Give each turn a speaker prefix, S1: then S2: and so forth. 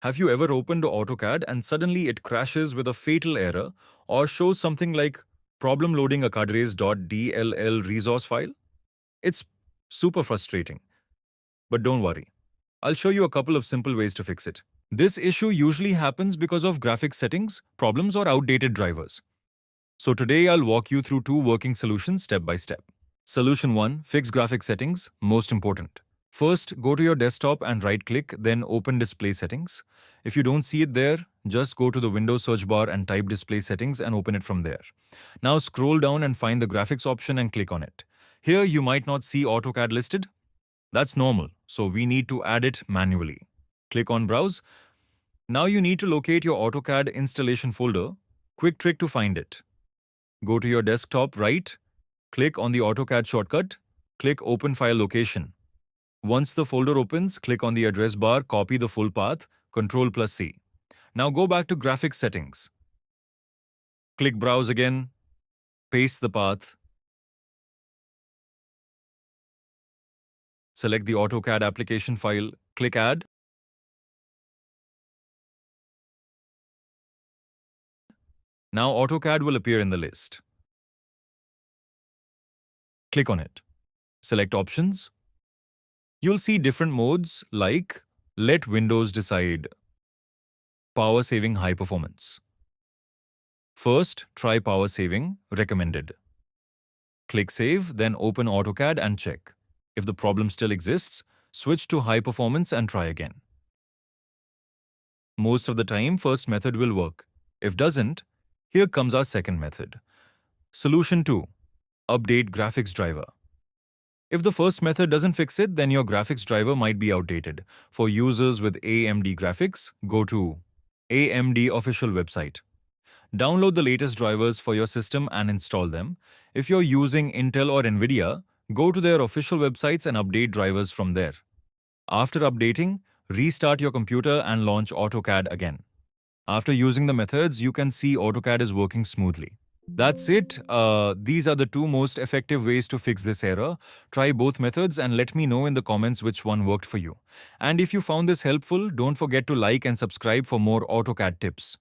S1: Have you ever opened AutoCAD and suddenly it crashes with a fatal error or shows something like problem loading Acadres.Dll resource file? It's super frustrating. But don't worry. I'll show you a couple of simple ways to fix it. This issue usually happens because of graphics settings, problems, or outdated drivers. So today I'll walk you through two working solutions step by step. Solution 1. Fix graphics settings, most important. First, go to your desktop and right-click, then open Display Settings. If you don't see it there, just go to the Windows search bar and type Display Settings and open it from there. Now scroll down and find the graphics option and click on it. Here you might not see AutoCAD listed. That's normal, so we need to add it manually. Click on Browse. Now you need to locate your AutoCAD installation folder. Quick trick to find it. Go to your desktop right, click on the AutoCAD shortcut, click Open File Location. Once the folder opens, click on the address bar, copy the full path, Ctrl+C. Now go back to Graphics Settings. Click Browse again, paste the path, select the AutoCAD application file, click Add. Now AutoCAD will appear in the list. Click on it. Select Options. You'll see different modes like Let Windows Decide, Power Saving High Performance. First, try Power Saving, recommended. Click Save, then open AutoCAD and check. If the problem still exists, switch to High Performance and try again. Most of the time, first method will work. If doesn't, here comes our second method. Solution 2. Update graphics driver. If the first method doesn't fix it, then your graphics driver might be outdated. For users with AMD graphics, go to AMD official website. Download the latest drivers for your system and install them. If you're using Intel or Nvidia, go to their official websites and update drivers from there. After updating, restart your computer and launch AutoCAD again. After using the methods, you can see AutoCAD is working smoothly. That's it. These are the two most effective ways to fix this error. Try both methods and let me know in the comments which one worked for you. And if you found this helpful, don't forget to like and subscribe for more AutoCAD tips.